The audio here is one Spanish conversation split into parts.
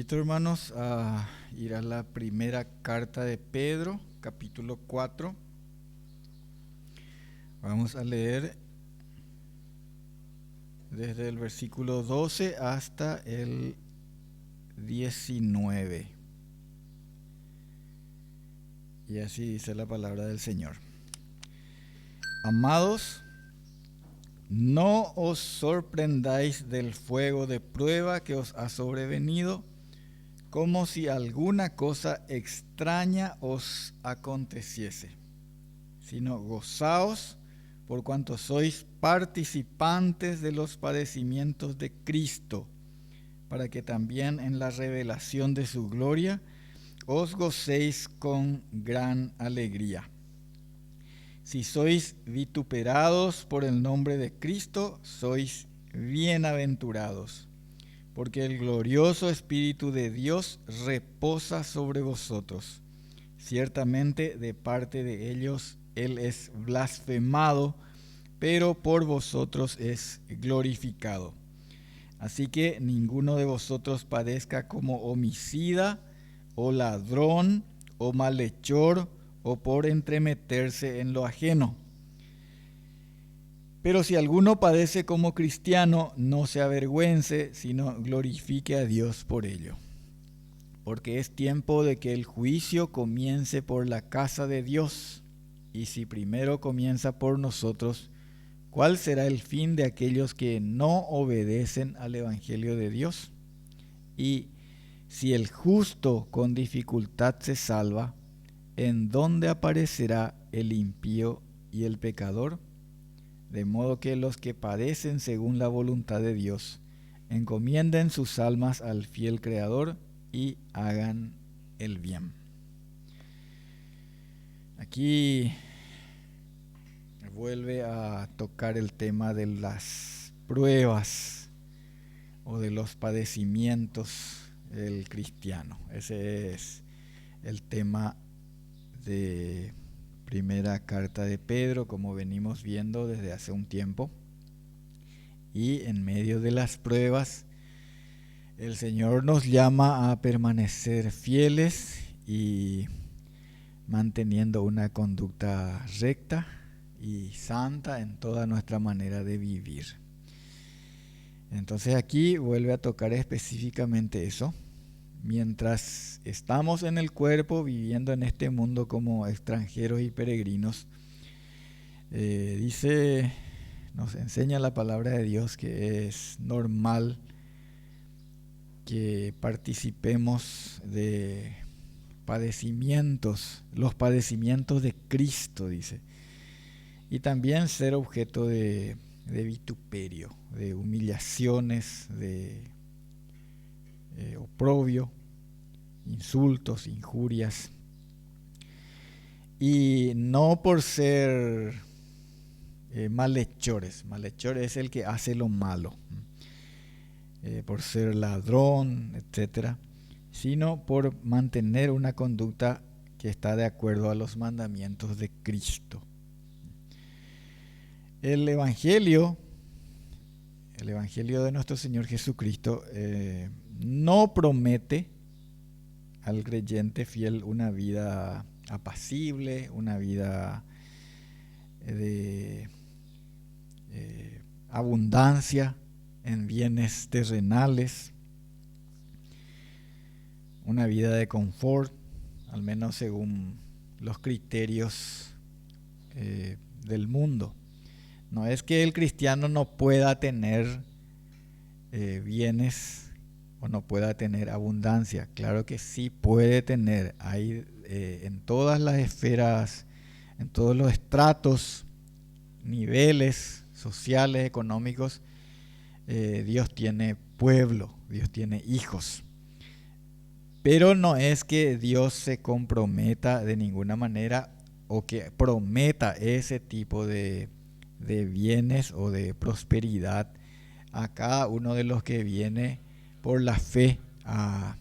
invito, hermanos, a ir a la primera carta de Pedro, capítulo 4. Vamos a leer desde el versículo 12 hasta el 19. Y así dice la palabra del Señor. Amados, no os sorprendáis del fuego de prueba que os ha sobrevenido, como si alguna cosa extraña os aconteciese, sino gozaos por cuanto sois participantes de los padecimientos de Cristo, para que también en la revelación de su gloria os gocéis con gran alegría. Si sois vituperados por el nombre de Cristo, sois bienaventurados, porque el glorioso Espíritu de Dios reposa sobre vosotros. Ciertamente de parte de ellos Él es blasfemado, pero por vosotros es glorificado. Así que ninguno de vosotros padezca como homicida, o ladrón, o malhechor, o por entremeterse en lo ajeno. Pero si alguno padece como cristiano, no se avergüence, sino glorifique a Dios por ello. Porque es tiempo de que el juicio comience por la casa de Dios. Y si primero comienza por nosotros, ¿cuál será el fin de aquellos que no obedecen al Evangelio de Dios? Y si el justo con dificultad se salva, ¿en dónde aparecerá el impío y el pecador? De modo que los que padecen según la voluntad de Dios encomienden sus almas al fiel Creador y hagan el bien. Aquí vuelve a tocar el tema de las pruebas o de los padecimientos del cristiano. Ese es el tema de primera carta de Pedro, como venimos viendo desde hace un tiempo. Y en medio de las pruebas, el Señor nos llama a permanecer fieles y manteniendo una conducta recta y santa en toda nuestra manera de vivir. Entonces aquí vuelve a tocar específicamente eso. Mientras estamos en el cuerpo, viviendo en este mundo como extranjeros y peregrinos, nos enseña la palabra de Dios que es normal que participemos de padecimientos, los padecimientos de Cristo, dice, y también ser objeto de vituperio, de humillaciones, de oprobio, insultos, injurias, y no por ser malhechores. Malhechor es el que hace lo malo, por ser ladrón, etcétera, sino por mantener una conducta que está de acuerdo a los mandamientos de Cristo. El Evangelio de nuestro Señor Jesucristo no promete al creyente fiel una vida apacible, una vida de abundancia en bienes terrenales, una vida de confort, al menos según los criterios del mundo. No es que el cristiano no pueda tener bienes o no pueda tener abundancia. Claro que sí puede tener. Hay en todas las esferas, en todos los estratos, niveles sociales, económicos, Dios tiene pueblo, Dios tiene hijos. Pero no es que Dios se comprometa de ninguna manera o que prometa ese tipo de bienes o de prosperidad a cada uno de los que viene por la fe a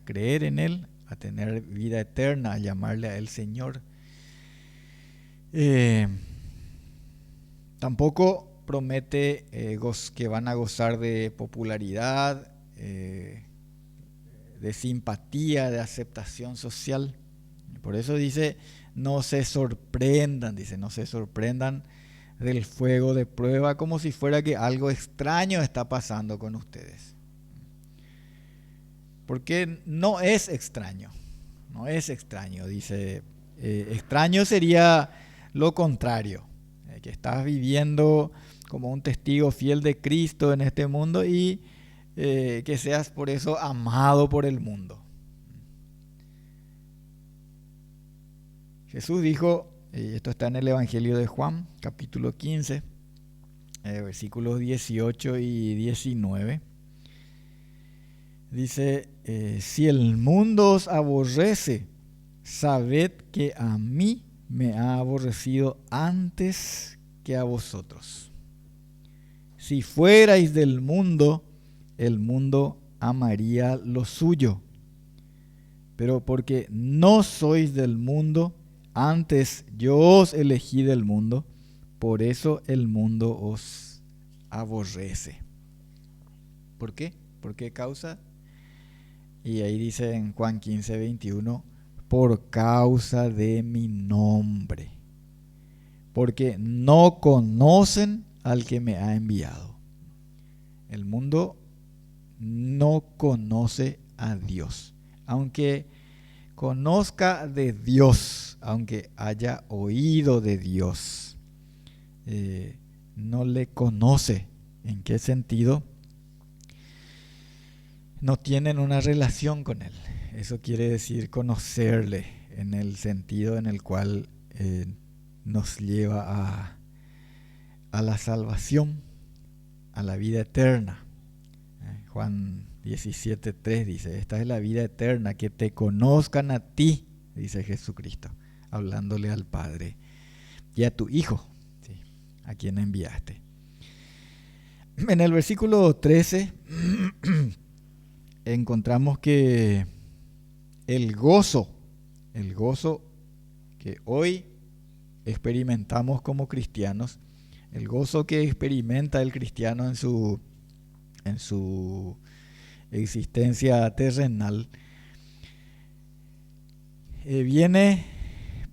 creer en Él, a tener vida eterna, a llamarle a Él Señor. Tampoco promete que van a gozar de popularidad de simpatía, de aceptación social. Por eso dice, no se sorprendan, del fuego de prueba como si fuera que algo extraño está pasando con ustedes. Porque no es extraño, dice. Extraño sería lo contrario, que estás viviendo como un testigo fiel de Cristo en este mundo y que seas por eso amado por el mundo. Jesús dijo, esto está en el Evangelio de Juan, capítulo 15, versículos 18 y 19. Dice, si el mundo os aborrece, sabed que a mí me ha aborrecido antes que a vosotros. Si fuerais del mundo, el mundo amaría lo suyo. Pero porque no sois del mundo, antes yo os elegí del mundo, por eso el mundo os aborrece. ¿Por qué? ¿Por qué causa? Y ahí dice en Juan 15, 21, por causa de mi nombre, porque no conocen al que me ha enviado. El mundo no conoce a Dios, aunque conozca de Dios, aunque haya oído de Dios, no le conoce. ¿En qué sentido? No tienen una relación con Él. Eso quiere decir conocerle en el sentido en el cual nos lleva a la salvación, a la vida eterna. Juan 17:3 dice, esta es la vida eterna, que te conozcan a ti, dice Jesucristo, hablándole al Padre y a tu Hijo, ¿sí?, a quien enviaste. En el versículo 13 encontramos que el gozo que hoy experimentamos como cristianos, el gozo que experimenta el cristiano en su existencia terrenal, viene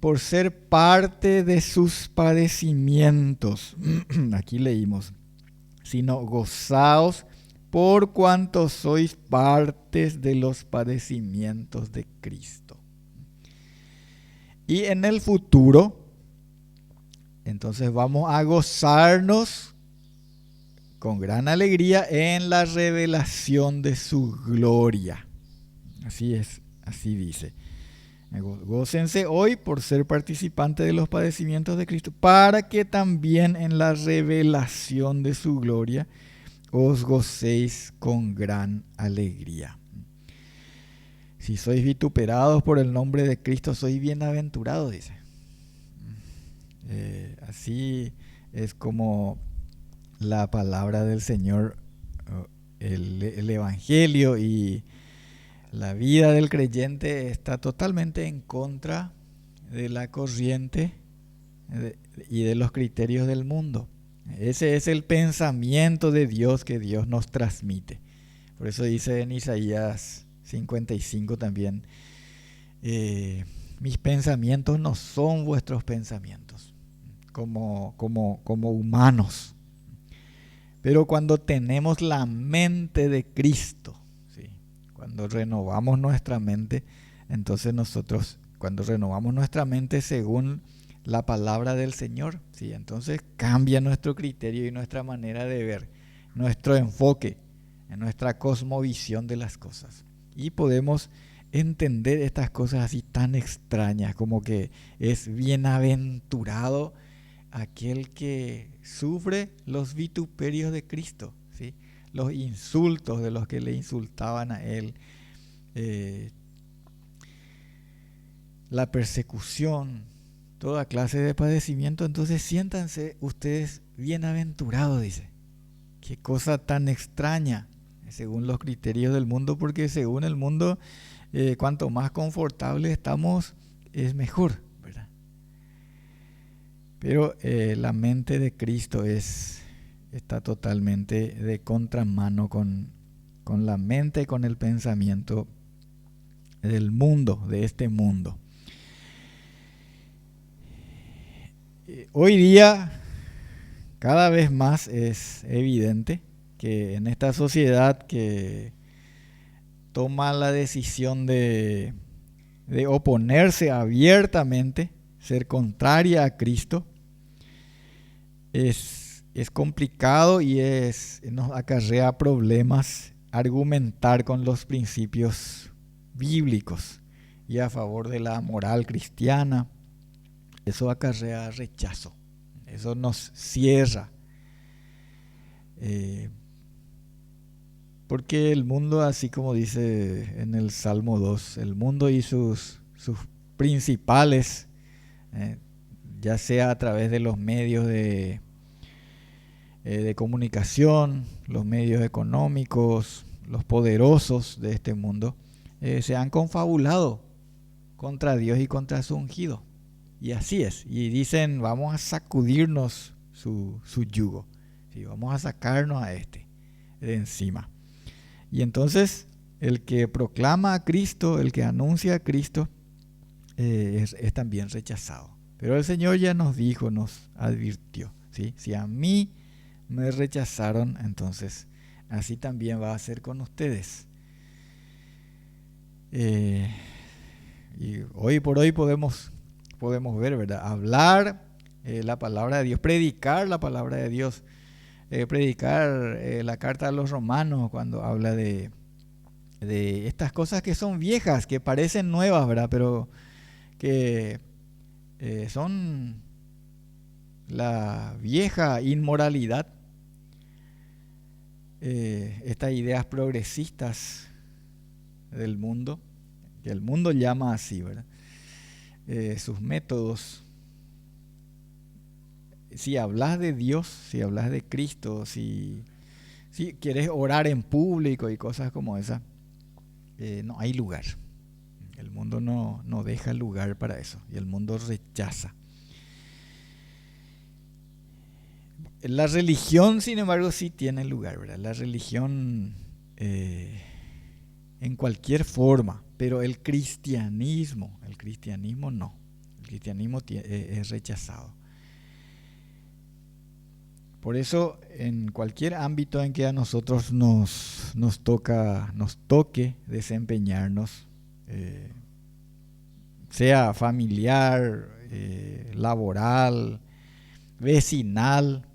por ser parte de sus padecimientos. Aquí leímos, sino gozaos por cuanto sois partes de los padecimientos de Cristo. Y en el futuro, entonces vamos a gozarnos con gran alegría en la revelación de su gloria. Así es, así dice. Gócense hoy por ser participantes de los padecimientos de Cristo, para que también en la revelación de su gloria os gocéis con gran alegría. Si sois vituperados por el nombre de Cristo, sois bienaventurados, dice. Así es como la palabra del Señor, el Evangelio y la vida del creyente está totalmente en contra de la corriente y de los criterios del mundo. Ese es el pensamiento de Dios que Dios nos transmite. Por eso dice en Isaías 55 también, mis pensamientos no son vuestros pensamientos, como humanos. Pero cuando tenemos la mente de Cristo, ¿sí?, cuando renovamos nuestra mente, entonces nosotros, cuando renovamos nuestra mente según la palabra del Señor, ¿sí?, entonces cambia nuestro criterio y nuestra manera de ver, nuestro enfoque, en nuestra cosmovisión de las cosas. Y podemos entender estas cosas así tan extrañas como que es bienaventurado aquel que sufre los vituperios de Cristo, ¿sí?, los insultos de los que le insultaban a él, la persecución, toda clase de padecimiento. Entonces siéntanse ustedes bienaventurados, dice. Qué cosa tan extraña según los criterios del mundo, porque según el mundo, cuanto más confortable estamos, es mejor, ¿verdad? Pero la mente de Cristo está totalmente de contramano con con la mente, con el pensamiento del mundo, de este mundo. Hoy día, cada vez más es evidente que en esta sociedad que toma la decisión de oponerse abiertamente, ser contraria a Cristo, es complicado y nos acarrea problemas argumentar con los principios bíblicos y a favor de la moral cristiana. Eso acarrea rechazo, eso nos cierra. Porque el mundo, así como dice en el Salmo 2, el mundo y sus principales, ya sea a través de los medios de comunicación, los medios económicos, los poderosos de este mundo, se han confabulado contra Dios y contra su ungido. Y así es. Y dicen, vamos a sacudirnos su yugo. ¿Sí? Vamos a sacarnos a este de encima. Y entonces el que proclama a Cristo, el que anuncia a Cristo, es también rechazado. Pero el Señor ya nos dijo, nos advirtió, ¿sí? Si a mí me rechazaron, entonces así también va a ser con ustedes. Y hoy por hoy podemos ver, ¿verdad? Hablar la palabra de Dios, predicar la palabra de Dios, predicar la carta a los romanos cuando habla de estas cosas que son viejas, que parecen nuevas, ¿verdad? Pero que son la vieja inmoralidad, estas ideas progresistas del mundo, que el mundo llama así, ¿verdad? Sus métodos. Si hablas de Dios, si hablas de Cristo, si quieres orar en público y cosas como esas, no hay lugar. El mundo no deja lugar para eso y el mundo rechaza. La religión, sin embargo, sí tiene lugar, ¿verdad? La religión en cualquier forma, pero el cristianismo no. El cristianismo es rechazado. Por eso, en cualquier ámbito en que a nosotros nos toque desempeñarnos, sea familiar, laboral, vecinal,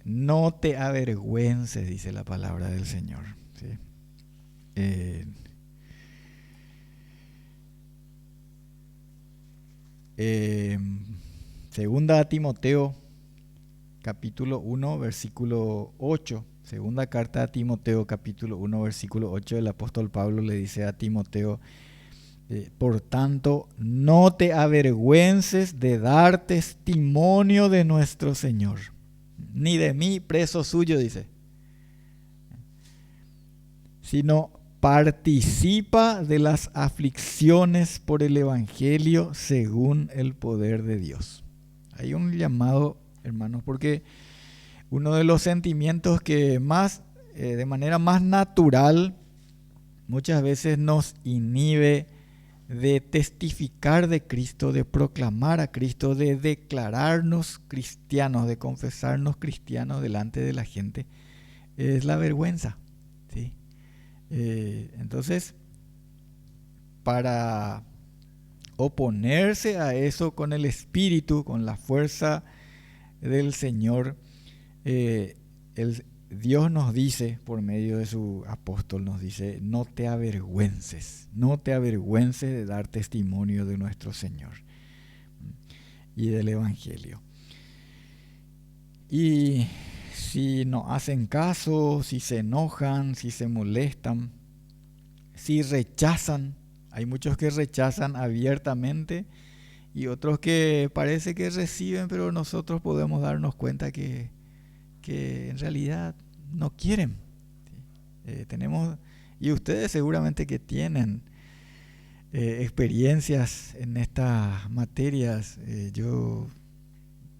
no te avergüences, dice la palabra del Señor, ¿sí? Segunda a Timoteo, capítulo 1, versículo 8. Segunda carta a Timoteo, capítulo 1, versículo 8. El apóstol Pablo le dice a Timoteo, por tanto, no te avergüences de dar testimonio de nuestro Señor, ni de mí, preso suyo, dice, sino participa de las aflicciones por el Evangelio según el poder de Dios. Hay un llamado, hermanos, porque uno de los sentimientos que más, de manera más natural, muchas veces nos inhibe de testificar de Cristo, de proclamar a Cristo, de declararnos cristianos, de confesarnos cristianos delante de la gente, es la vergüenza, ¿sí? Entonces, para oponerse a eso con el Espíritu, con la fuerza del Señor, Dios nos dice, por medio de su apóstol, nos dice, no te avergüences de dar testimonio de nuestro Señor y del Evangelio. Y si no hacen caso, si se enojan, si se molestan, si rechazan, hay muchos que rechazan abiertamente y otros que parece que reciben, pero nosotros podemos darnos cuenta que en realidad no quieren. Tenemos, y ustedes seguramente que tienen experiencias en estas materias. Yo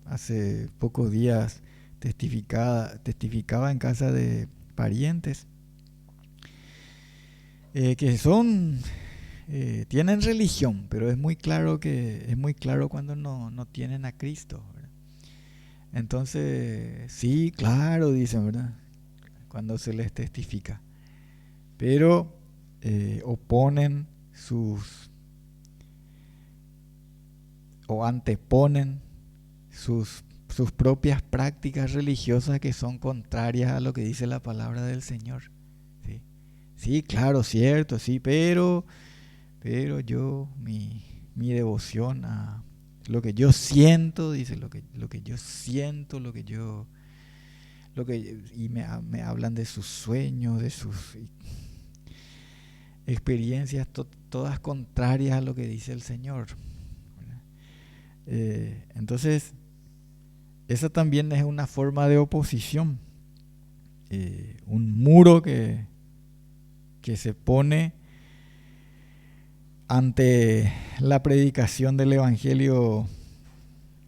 hace pocos días testificaba en casa de parientes que tienen religión, pero es muy claro cuando no tienen a Cristo, ¿verdad? Entonces, sí, claro, dicen, ¿verdad? Cuando se les testifica, pero oponen o anteponen sus propias prácticas religiosas que son contrarias a lo que dice la palabra del Señor. Sí, sí, claro, cierto, sí, pero yo, mi devoción a lo que yo siento, dice, lo que yo siento, y me hablan de sus sueños, de sus experiencias todas contrarias a lo que dice el Señor. Entonces, esa también es una forma de oposición, un muro que se pone ante la predicación del evangelio,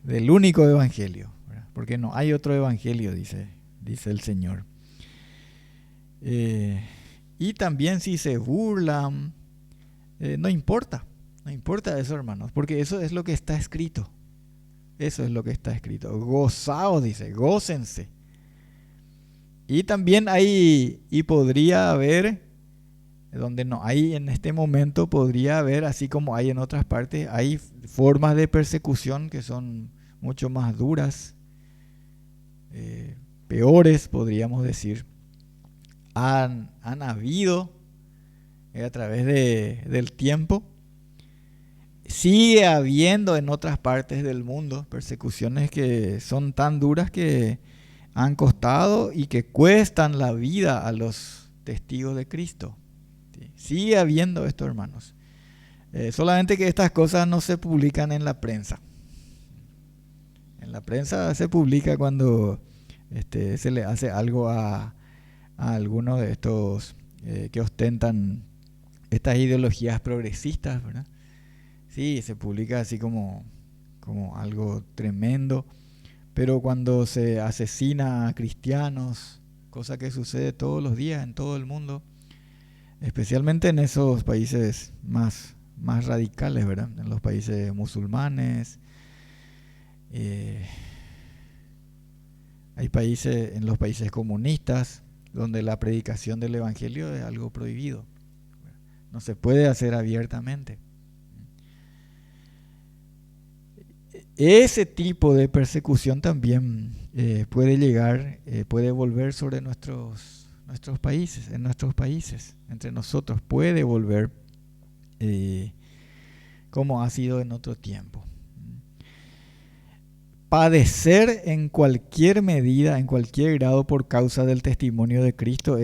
del único evangelio, ¿verdad? Porque no hay otro evangelio, dice el Señor. Y también si se burlan, no importa eso, hermanos, porque eso es lo que está escrito. Eso es lo que está escrito. Gozaos, dice, gócense. Y también podría haber, donde no hay en este momento, podría haber, así como hay en otras partes, hay formas de persecución que son mucho más duras, peores, podríamos decir. Han habido a través del tiempo. Sigue habiendo en otras partes del mundo persecuciones que son tan duras que han costado y que cuestan la vida a los testigos de Cristo. ¿Sí? Sigue habiendo esto, hermanos. Solamente que estas cosas no se publican en la prensa. En la prensa se publica cuando se le hace algo a algunos de estos que ostentan estas ideologías progresistas, ¿verdad? Sí, se publica así como algo tremendo, pero cuando se asesina a cristianos, cosa que sucede todos los días en todo el mundo, especialmente en esos países más radicales, ¿verdad? En los países musulmanes, hay países, en los países comunistas, donde la predicación del evangelio es algo prohibido, no se puede hacer abiertamente. Ese tipo de persecución también puede volver sobre nuestros países, en nuestros países, entre nosotros, puede volver como ha sido en otro tiempo. Padecer en cualquier medida, en cualquier grado por causa del testimonio de Cristo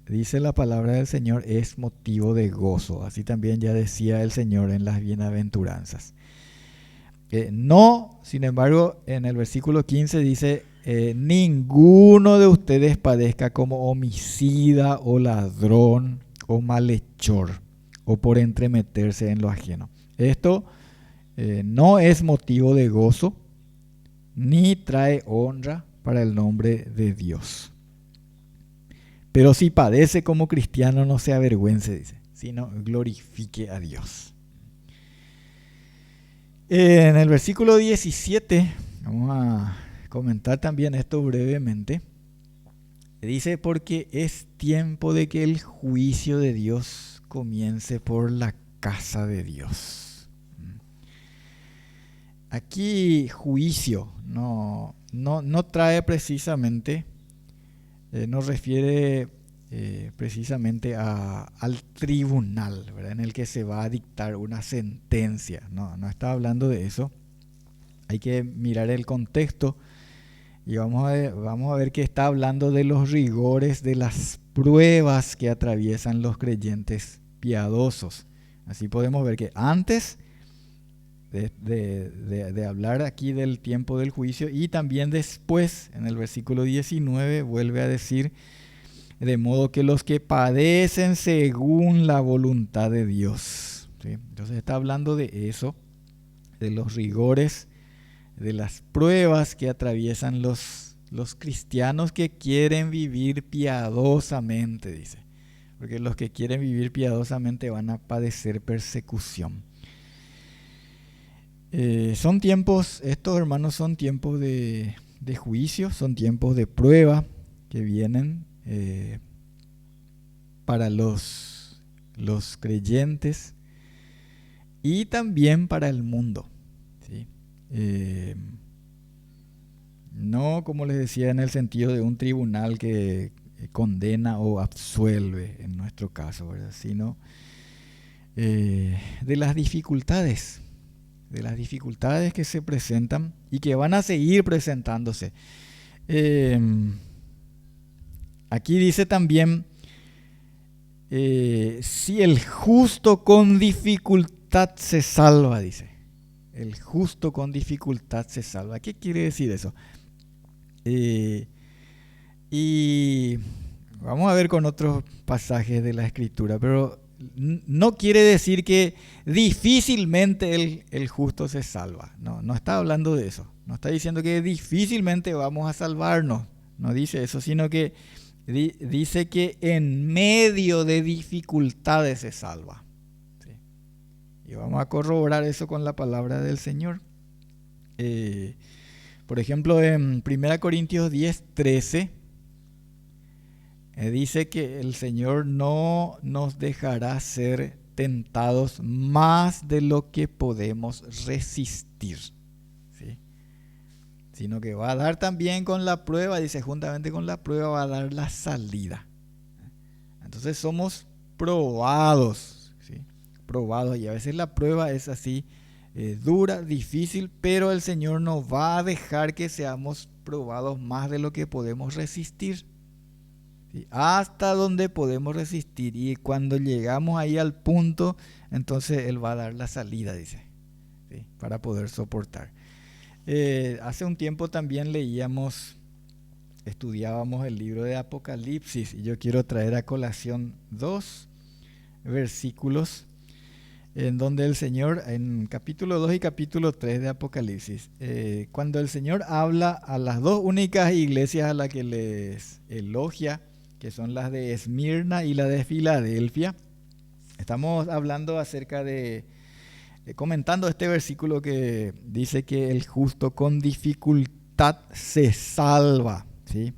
dice la palabra del Señor, es motivo de gozo. Así también ya decía el Señor en las bienaventuranzas. No, sin embargo, en el versículo 15 dice, ninguno de ustedes padezca como homicida o ladrón o malhechor o por entremeterse en lo ajeno. Esto no es motivo de gozo ni trae honra para el nombre de Dios. Pero si padece como cristiano, no se avergüence, dice, sino glorifique a Dios. En el versículo 17, vamos a comentar también esto brevemente. Dice, porque es tiempo de que el juicio de Dios comience por la casa de Dios. Aquí juicio no trae precisamente, no refiere precisamente al tribunal, ¿verdad? En el que se va a dictar una sentencia. No está hablando de eso. Hay que mirar el contexto y vamos a ver que está hablando de los rigores de las pruebas que atraviesan los creyentes piadosos. Así podemos ver que antes de hablar aquí del tiempo del juicio y también después, en el versículo 19, vuelve a decir, de modo que los que padecen según la voluntad de Dios. ¿Sí? Entonces está hablando de eso, de los rigores, de las pruebas que atraviesan los los cristianos que quieren vivir piadosamente, dice. Porque los que quieren vivir piadosamente van a padecer persecución. Son tiempos, estos hermanos, son tiempos de juicio, son tiempos de prueba que vienen para los creyentes y también para el mundo, ¿sí? No, como les decía, en el sentido de un tribunal que condena o absuelve, en nuestro caso, ¿verdad? Sino de las dificultades que se presentan y que van a seguir presentándose. Aquí dice también, si el justo con dificultad se salva, dice. El justo con dificultad se salva. ¿Qué quiere decir eso? Y vamos a ver con otros pasajes de la Escritura, pero no quiere decir que difícilmente el justo se salva. No está hablando de eso. No está diciendo que difícilmente vamos a salvarnos. No dice eso, sino que dice que en medio de dificultades se salva. ¿Sí? Y vamos a corroborar eso con la palabra del Señor. Por ejemplo, en 1 Corintios 10:13 dice que el Señor no nos dejará ser tentados más de lo que podemos resistir, ¿sí? Sino que va a dar también con la prueba, dice, juntamente con la prueba va a dar la salida. Entonces somos probados, ¿sí? Probados, y a veces la prueba es así, dura, difícil, pero el Señor no va a dejar que seamos probados más de lo que podemos resistir, ¿sí? Hasta donde podemos resistir, y cuando llegamos ahí al punto, entonces Él va a dar la salida, dice, ¿sí? Para poder soportar. Hace un tiempo también estudiábamos el libro de Apocalipsis, y yo quiero traer a colación 2 versículos en donde el Señor, en capítulo 2 y capítulo 3 de Apocalipsis, cuando el Señor habla a las dos únicas iglesias a las que les elogia, que son las de Esmirna y la de Filadelfia, estamos hablando acerca de, comentando este versículo que dice que el justo con dificultad se salva, ¿sí?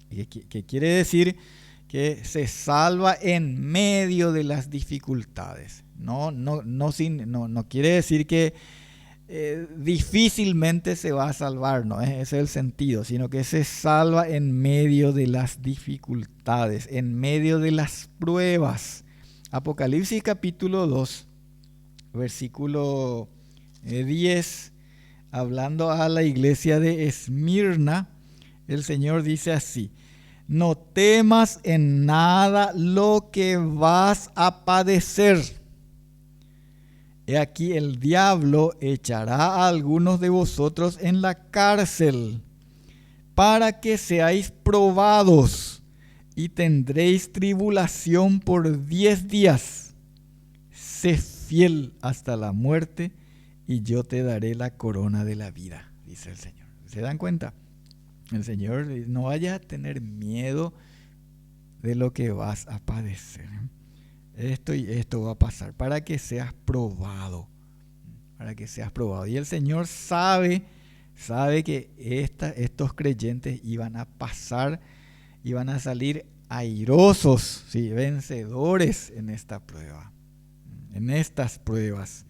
¿Qué quiere decir? Que se salva en medio de las dificultades. No quiere decir que difícilmente se va a salvar, no ese es el sentido, sino que se salva en medio de las dificultades, en medio de las pruebas. Apocalipsis capítulo 2, versículo 10, hablando a la iglesia de Esmirna, el Señor dice así: no temas en nada lo que vas a padecer. He aquí el diablo echará a algunos de vosotros en la cárcel para que seáis probados y tendréis tribulación por 10 días. Sé fiel hasta la muerte y yo te daré la corona de la vida, dice el Señor. ¿Se dan cuenta? El Señor, no vayas a tener miedo de lo que vas a padecer. Esto y esto va a pasar para que seas probado. Para que seas probado. Y el Señor sabe que estos creyentes iban a pasar, iban a salir airosos, ¿sí? Vencedores en esta prueba. En estas pruebas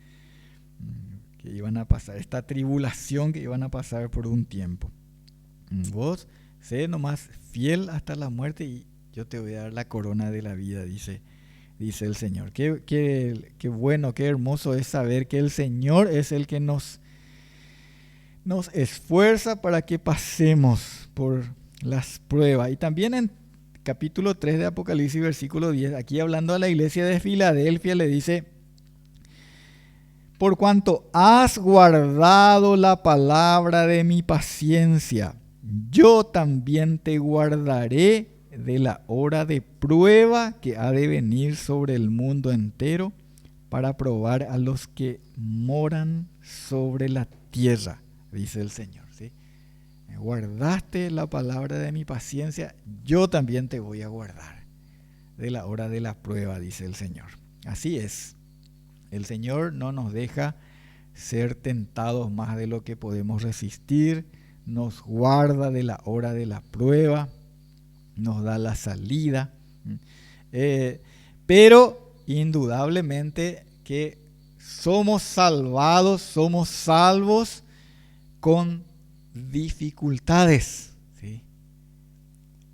que iban a pasar. Esta tribulación que iban a pasar por un tiempo. Vos sé nomás fiel hasta la muerte y yo te voy a dar la corona de la vida, dice el Señor. Qué bueno, qué hermoso es saber que el Señor es el que nos esfuerza para que pasemos por las pruebas. Y también en capítulo 3 de Apocalipsis, versículo 10, aquí hablando a la iglesia de Filadelfia, le dice: por cuanto has guardado la palabra de mi paciencia, yo también te guardaré de la hora de prueba que ha de venir sobre el mundo entero para probar a los que moran sobre la tierra, dice el Señor, ¿sí? guardaste la palabra de mi paciencia, yo también te voy a guardar de la hora de la prueba, dice el Señor. Así es. El Señor no nos deja ser tentados más de lo que podemos resistir, nos guarda de la hora de la prueba, nos da la salida. Pero indudablemente que somos salvados, somos salvos con dificultades, ¿sí?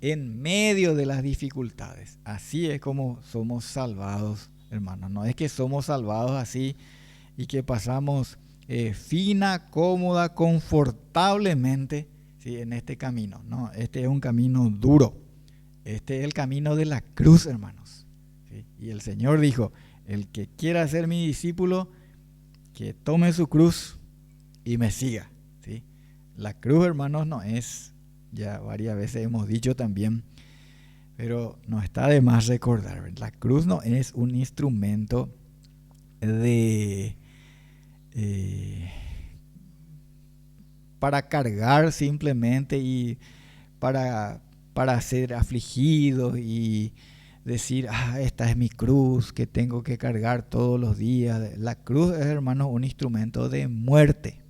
En medio de las dificultades. Así es como somos salvados, hermanos. No es que somos salvados así y que pasamos fina, cómoda, confortablemente, ¿sí? En este camino. No, este es un camino duro. Este es el camino de la cruz, hermanos, ¿sí? Y el Señor dijo, el que quiera ser mi discípulo, que tome su cruz y me siga, ¿sí? La cruz, hermanos, no es, ya varias veces hemos dicho también, pero no está de más recordar, la cruz no es un instrumento de para cargar simplemente y para ser afligidos y decir, esta es mi cruz que tengo que cargar todos los días. La cruz es, hermanos, un instrumento de muerte.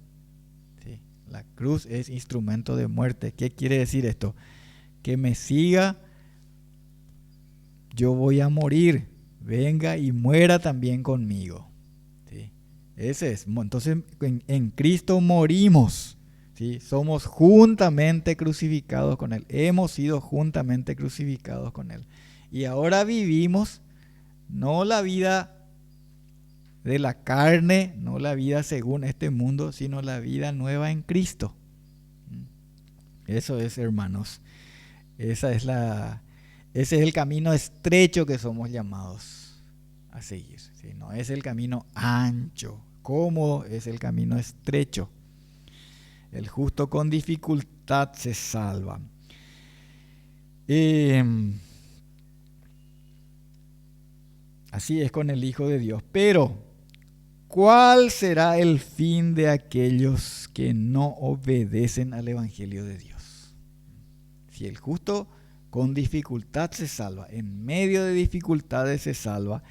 ¿Sí? La cruz es instrumento de muerte. ¿Qué quiere decir esto? Que me siga, yo voy a morir. Venga y muera también conmigo. ¿Sí? Ese es. Entonces, en Cristo morimos. ¿Sí? Somos juntamente crucificados con Él. Hemos sido juntamente crucificados con Él. Y ahora vivimos no la vida de la carne, no la vida según este mundo, sino la vida nueva en Cristo. Eso es, hermanos. Ese es el camino estrecho que somos llamados a seguir. ¿Sí? No es el camino ancho, cómodo, es el camino estrecho. El justo con dificultad se salva. Así es con el Hijo de Dios. Pero, ¿cuál será el fin de aquellos que no obedecen al Evangelio de Dios? Si el justo con dificultad se salva, en medio de dificultades se salva,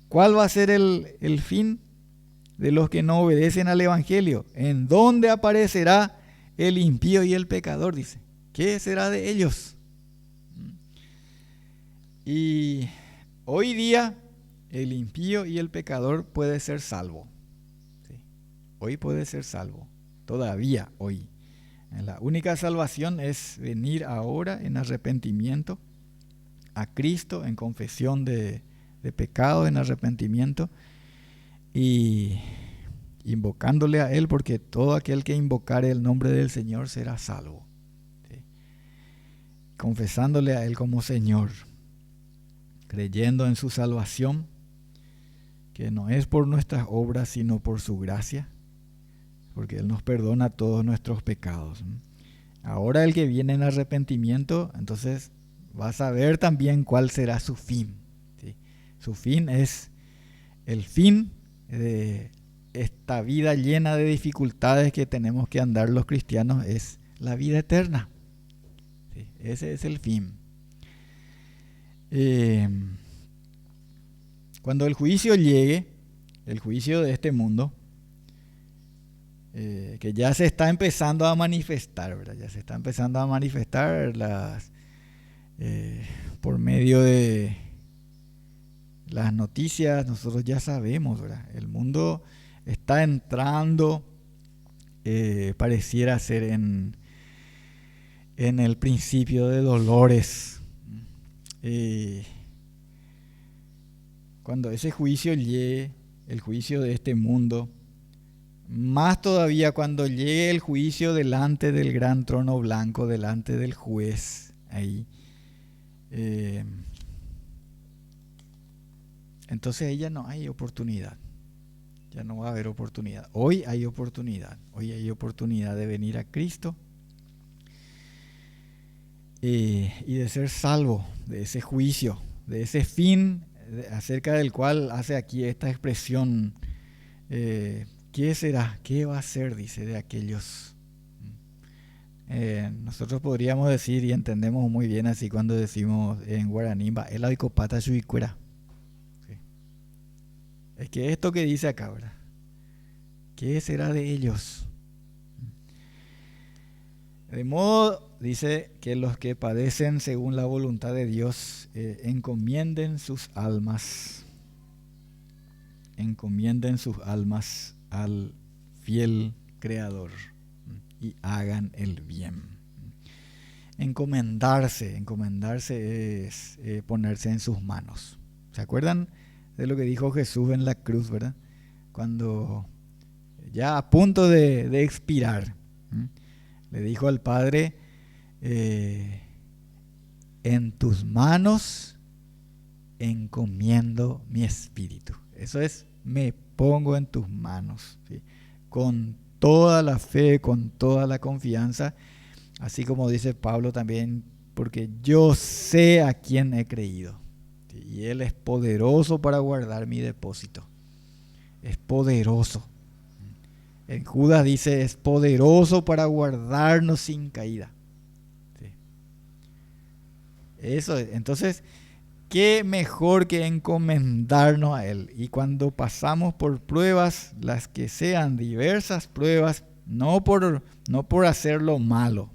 ¿cuál va a ser el fin de los que no obedecen al Evangelio? ¿En dónde aparecerá el impío y el pecador? Dice. ¿Qué será de ellos? Y hoy día el impío y el pecador puede ser salvo. ¿Sí? Hoy puede ser salvo. Todavía hoy. La única salvación es venir ahora en arrepentimiento a Cristo, en confesión de pecado, en arrepentimiento y invocándole a Él, porque todo aquel que invocare el nombre del Señor será salvo. ¿Sí? Confesándole a Él como Señor, creyendo en su salvación, que no es por nuestras obras, sino por su gracia, porque Él nos perdona todos nuestros pecados. Ahora el que viene en arrepentimiento, entonces va a saber también cuál será su fin. ¿Sí? Su fin es el fin de esta vida llena de dificultades que tenemos que andar los cristianos, es la vida eterna. ¿Sí? Ese es el fin. Cuando el juicio llegue, el juicio de este mundo, que ya se está empezando a manifestar, ¿verdad? Ya se está empezando a manifestar por medio de las noticias, nosotros ya sabemos, ¿verdad? El mundo está entrando, pareciera ser en el principio de dolores. Cuando ese juicio llegue, el juicio de este mundo, más todavía cuando llegue el juicio delante del gran trono blanco, delante del juez, ahí, entonces ahí ya no hay oportunidad, ya no va a haber oportunidad. Hoy hay oportunidad de venir a Cristo y de ser salvo de ese juicio, de ese fin acerca del cual hace aquí esta expresión. ¿Qué será? ¿Qué va a ser? Dice, de aquellos. Nosotros podríamos decir y entendemos muy bien así cuando decimos en guaraní, el aikopata chuicuera. Sí. Es que esto que dice acá, ¿verdad? ¿Qué será de ellos? De modo, dice, que los que padecen según la voluntad de Dios encomienden sus almas al fiel Creador y hagan el bien. Encomendarse es ponerse en sus manos. ¿Se acuerdan de lo que dijo Jesús en la cruz, verdad? Cuando ya a punto de expirar, le dijo al Padre, en tus manos encomiendo mi espíritu. Eso es, me pongo en tus manos, ¿sí? Con toda la fe, con toda la confianza, así como dice Pablo también, porque yo sé a quién he creído, ¿sí? Y Él es poderoso para guardar mi depósito. Es poderoso. En Judas dice, es poderoso para guardarnos sin caída. ¿Sí? Eso es. Entonces, qué mejor que encomendarnos a Él. Y cuando pasamos por pruebas, las que sean diversas pruebas, no por hacer lo malo,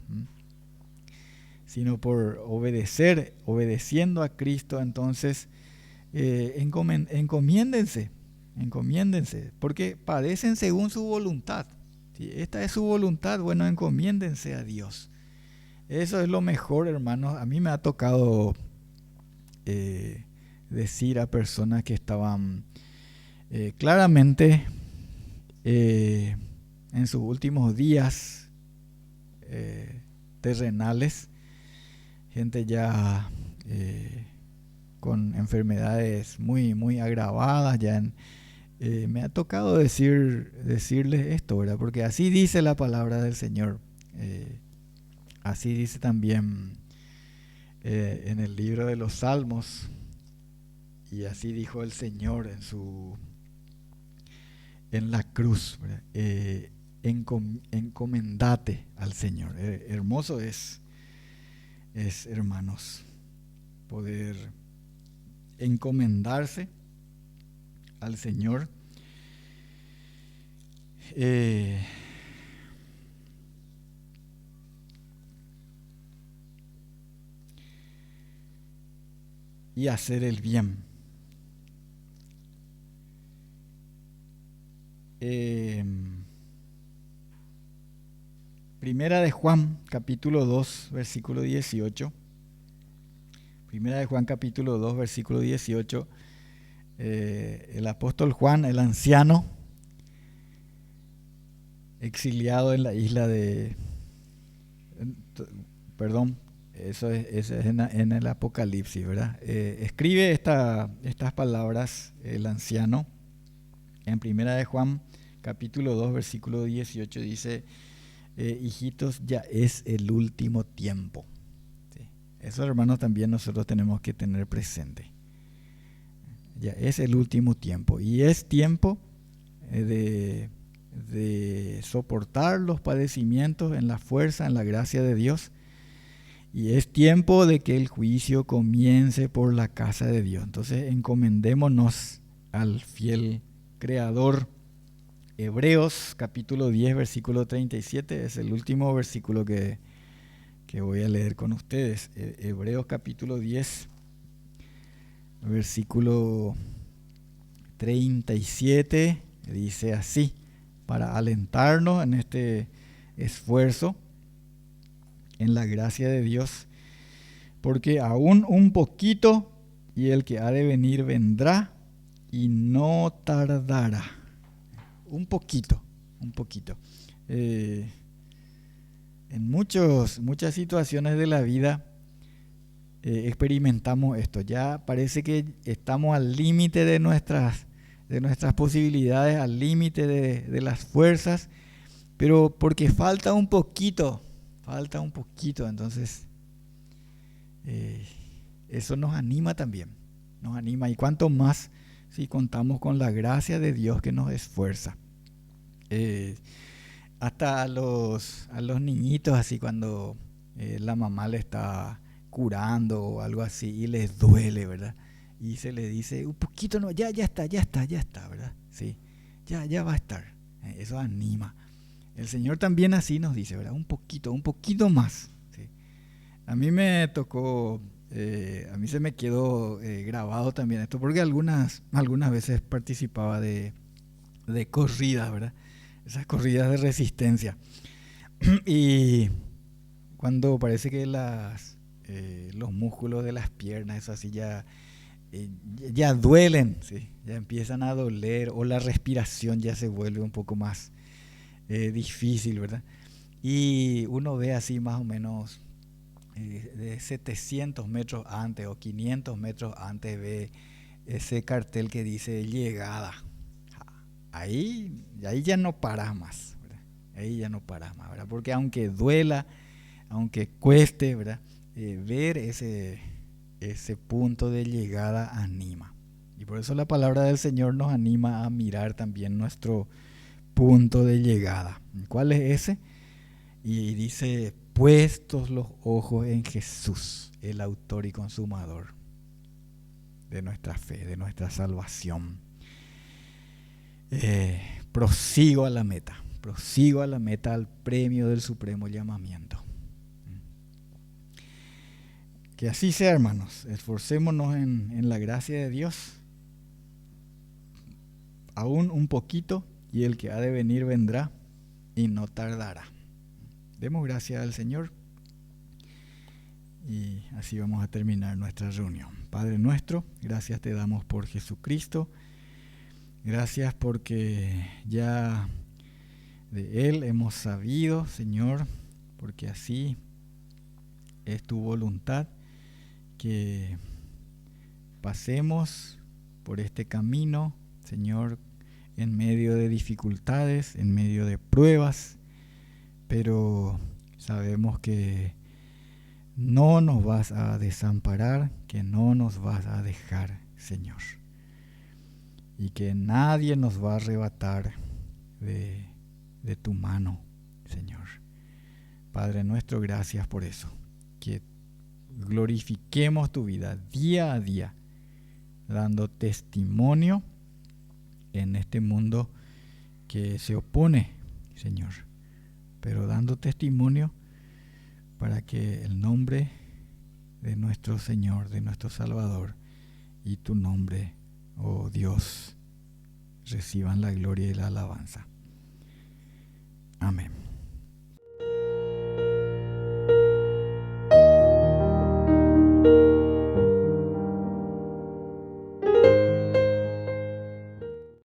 sino por obedeciendo a Cristo, entonces encomiéndense, porque padecen según su voluntad. Si esta es su voluntad, bueno, encomiéndense a Dios. Eso es lo mejor, hermanos. A mí me ha tocado decir a personas que estaban claramente en sus últimos días terrenales, gente ya con enfermedades muy, muy agravadas, me ha tocado decirles esto, ¿verdad? Porque así dice la palabra del Señor. Así dice también en el libro de los Salmos, y así dijo el Señor en la cruz, encomendate al Señor. Hermoso es, hermanos, poder encomendarse al Señor. Y hacer el bien. Primera de Juan, capítulo 2, versículo 18. Primera de Juan, capítulo 2, versículo 18. El apóstol Juan, el anciano, exiliado en la isla de... Perdón, eso es en el Apocalipsis, ¿verdad? Escribe estas palabras el anciano en Primera de Juan, capítulo 2, versículo 18, dice, hijitos, ya es el último tiempo. ¿Sí? Eso, hermanos, también nosotros tenemos que tener presente. Ya es el último tiempo, y es tiempo de soportar los padecimientos en la fuerza, en la gracia de Dios. Y es tiempo de que el juicio comience por la casa de Dios. Entonces encomendémonos al fiel Creador. Hebreos capítulo 10, versículo 37 es el último versículo que voy a leer con ustedes. Hebreos capítulo 10, versículo 37 dice así, para alentarnos en este esfuerzo en la gracia de Dios, porque aún un poquito y el que ha de venir vendrá y no tardará. Un poquito. En muchas situaciones de la vida experimentamos esto. Ya parece que estamos al límite de nuestras posibilidades, al límite de las fuerzas, pero porque falta un poquito, entonces eso nos anima también, y cuanto más si contamos con la gracia de Dios que nos esfuerza. hasta a los niñitos, así cuando la mamá le está curando o algo así y les duele, ¿verdad? Y se le dice, un poquito no, ya está, ¿verdad? Sí, ya va a estar. Eso anima. El Señor también así nos dice, ¿verdad? Un poquito más. ¿Sí? A mí me tocó, a mí se me quedó grabado también esto, porque algunas veces participaba de corridas, ¿verdad? Esas corridas de resistencia. Y cuando parece que los músculos de las piernas, eso así ya duelen, ¿sí? Ya empiezan a doler, o la respiración ya se vuelve un poco más difícil, ¿verdad? Y uno ve así más o menos de 700 metros antes o 500 metros antes, ve ese cartel que dice llegada. Ahí ya no paras más, ¿verdad? Ahí ya no paras más, ¿verdad? Porque aunque duela, aunque cueste, ¿verdad? Ver ese punto de llegada anima. Y por eso la palabra del Señor nos anima a mirar también nuestro punto de llegada. ¿Cuál es ese? Y dice, puestos los ojos en Jesús, el autor y consumador de nuestra fe, de nuestra salvación. Prosigo a la meta, al premio del supremo llamamiento. Que así sea, hermanos. Esforcémonos en la gracia de Dios. Aún un poquito, y el que ha de venir vendrá y no tardará. Demos gracias al Señor y así vamos a terminar nuestra reunión. Padre nuestro, gracias te damos por Jesucristo. Gracias porque ya de Él hemos sabido, Señor, porque así es tu voluntad, que pasemos por este camino, Señor, en medio de dificultades, en medio de pruebas, pero sabemos que no nos vas a desamparar, que no nos vas a dejar, Señor, y que nadie nos va a arrebatar de tu mano, Señor. Padre nuestro, gracias por eso, que glorifiquemos tu vida día a día, dando testimonio en este mundo que se opone, Señor, pero dando testimonio para que el nombre de nuestro Señor, de nuestro Salvador, y tu nombre, oh Dios, reciban la gloria y la alabanza. Amén.